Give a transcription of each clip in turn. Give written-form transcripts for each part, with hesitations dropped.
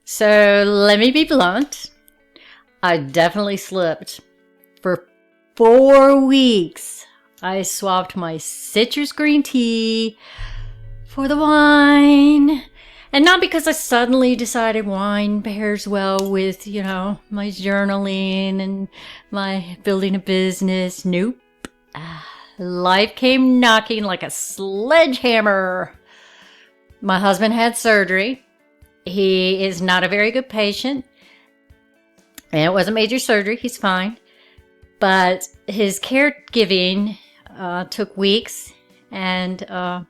So let me be blunt. I definitely slipped. For 4 weeks, I swapped my citrus green tea for the wine. And not because I suddenly decided wine pairs well with, my journaling and my building a business. Nope. Life came knocking like a sledgehammer. My husband had surgery. He is not a very good patient. And it wasn't major surgery. He's fine. But his caregiving took weeks. And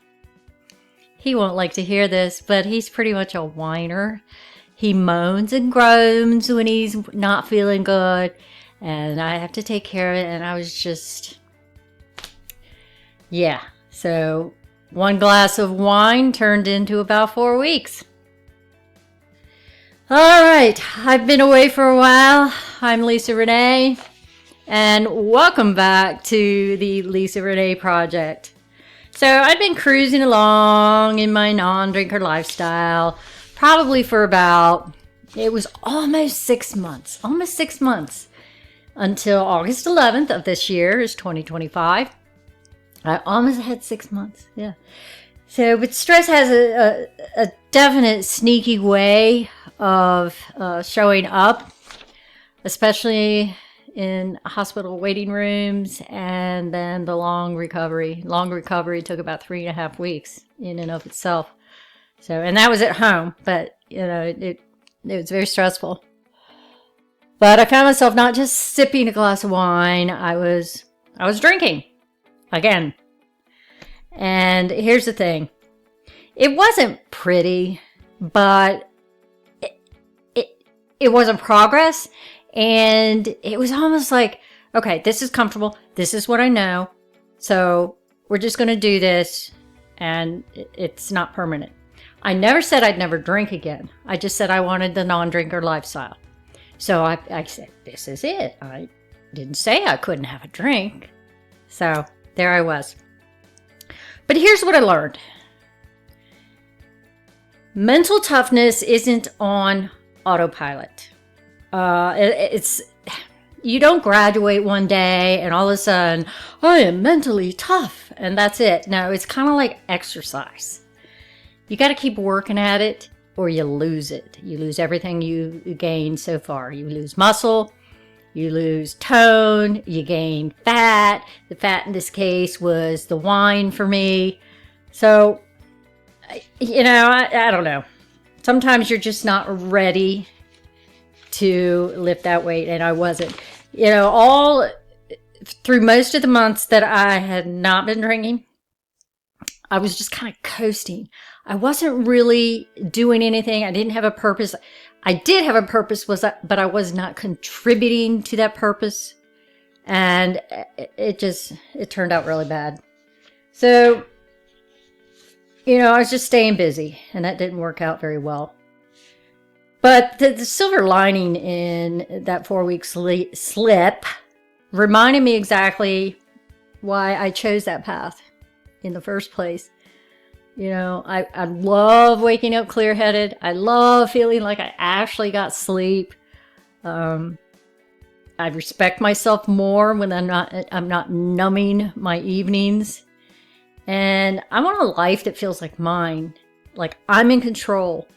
he won't like to hear this, but he's pretty much a whiner. He moans and groans when he's not feeling good. And I have to take care of it. And I was just... yeah. So 1 glass of wine turned into about 4 weeks. All right, I've been away for a while. I'm Lisa Renee, and welcome back to the Lisa Renee Project. So I've been cruising along in my non-drinker lifestyle, probably for it was almost 6 months, until August 11th of this year is 2025. I almost had 6 months, yeah. So, but stress has a definite sneaky way of showing up, especially in hospital waiting rooms, and then the long recovery. Long recovery took about 3.5 weeks in and of itself. So, and that was at home, but it was very stressful. But I found myself not just sipping a glass of wine, I was drinking again. And here's the thing. It wasn't pretty, but it wasn't progress. And it was almost like, okay, this is comfortable. This is what I know. So we're just going to do this. And it's not permanent. I never said I'd never drink again. I just said I wanted the non-drinker lifestyle. So I said, this is it. I didn't say I couldn't have a drink. So there I was. But here's what I learned. Mental toughness isn't on autopilot. You don't graduate one day and all of a sudden, I am mentally tough, and that's it. No, it's kind of like exercise. You got to keep working at it or you lose it. You lose everything you gained so far. You lose muscle. You lose tone, you gain fat. The fat in this case was the wine for me. So, I don't know. Sometimes you're just not ready to lift that weight, and I wasn't. All through most of the months that I had not been drinking, I was just kind of coasting. I wasn't really doing anything. I didn't have a purpose. I did have a purpose, but I was not contributing to that purpose. And it turned out really bad. So, I was just staying busy, and that didn't work out very well. But the silver lining in that 4-week slip reminded me exactly why I chose that path in the first place. I love waking up clear-headed. I love feeling like I actually got sleep. I respect myself more when I'm not numbing my evenings. And I want a life that feels like mine, like I'm in control.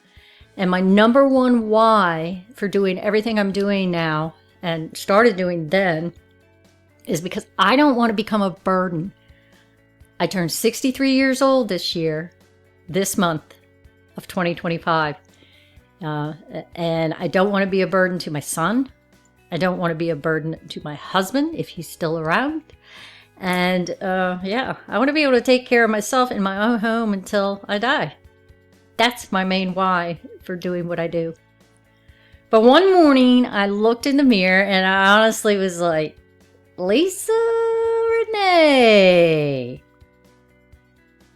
And my number one why for doing everything I'm doing now and started doing then is because I don't want to become a burden. I turned 63 years old this month of 2025. And I don't want to be a burden to my son. I don't want to be a burden to my husband if he's still around. And I want to be able to take care of myself in my own home until I die. That's my main why for doing what I do. But one morning I looked in the mirror and I honestly was like, Lisa Renee,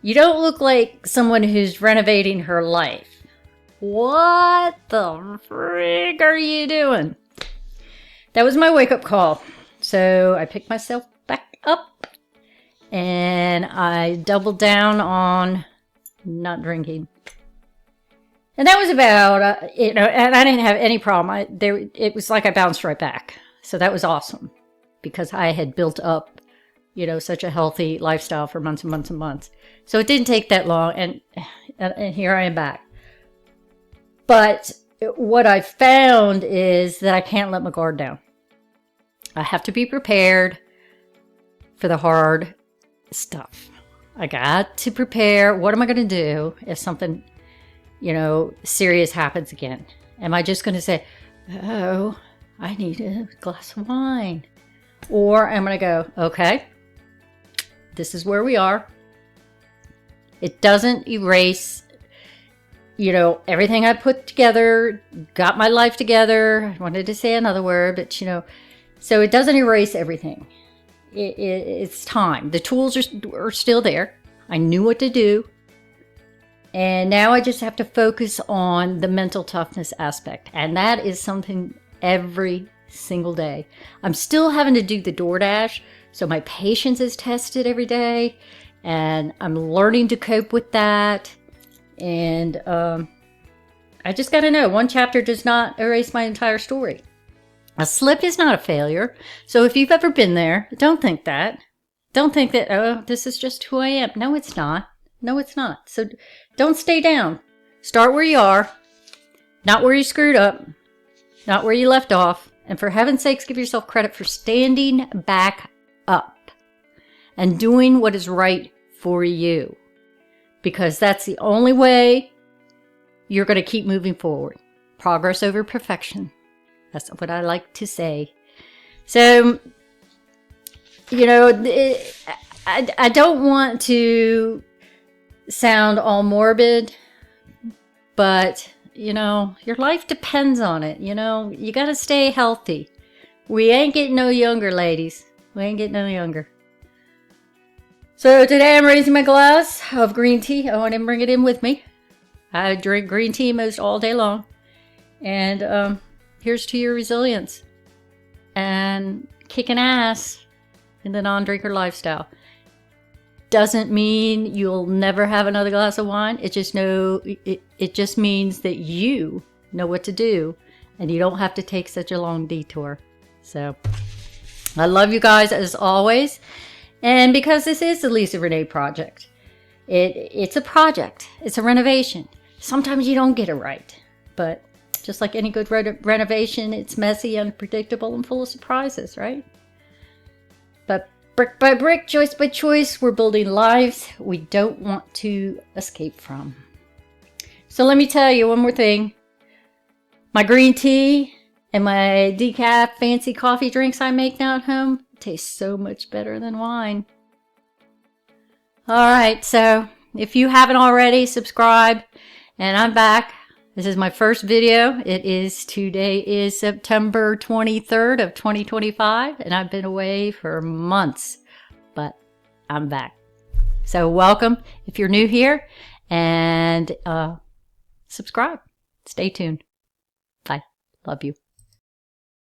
you don't look like someone who's renovating her life. What the frig are you doing? That was my wake-up call. So I picked myself back up and I doubled down on not drinking. And that was about, and I didn't have any problem. It was like I bounced right back. So that was awesome because I had built up, such a healthy lifestyle for months and months and months. So it didn't take that long. And here I am back. But what I found is that I can't let my guard down. I have to be prepared for the hard stuff. I got to prepare. What am I going to do if something, serious happens again? Am I just going to say, oh, I need a glass of wine? Or I'm going to go, okay, this is where we are. It doesn't erase, everything I put together, got my life together. I wanted to say another word, but, so it doesn't erase everything. It's time. The tools are still there. I knew what to do. And now I just have to focus on the mental toughness aspect. And that is something every single day. I'm still having to do the DoorDash. So my patience is tested every day. And I'm learning to cope with that. And I just got to know, one chapter does not erase my entire story. A slip is not a failure. So if you've ever been there, don't think that. Don't think that, oh, this is just who I am. No, it's not. No, it's not. So don't stay down. Start where you are, not where you screwed up, not where you left off. And for heaven's sakes, give yourself credit for standing back up and doing what is right for you. Because that's the only way you're going to keep moving forward. Progress over perfection. That's what I like to say. So, I don't want to sound all morbid, but, your life depends on it. You got to stay healthy. We ain't getting no younger, ladies. We ain't getting no younger. So today I'm raising my glass of green tea. Oh, I didn't bring it in with me. I drink green tea most all day long. And, here's to your resilience and kicking ass in the non-drinker lifestyle. Doesn't mean you'll never have another glass of wine. It just means that you know what to do and you don't have to take such a long detour. So I love you guys as always. And because this is the Lisa Renee project, it's a project. It's a renovation. Sometimes you don't get it right, but just like any good renovation, it's messy, unpredictable, and full of surprises, right? But brick by brick, choice by choice, we're building lives we don't want to escape from. So let me tell you one more thing. My green tea and my decaf fancy coffee drinks I make now at home taste so much better than wine. All right, so if you haven't already, subscribe. And I'm back. This is my first video. Today is September 23rd of 2025, and I've been away for months, but I'm back. So welcome if you're new here, and subscribe. Stay tuned. Bye. Love you.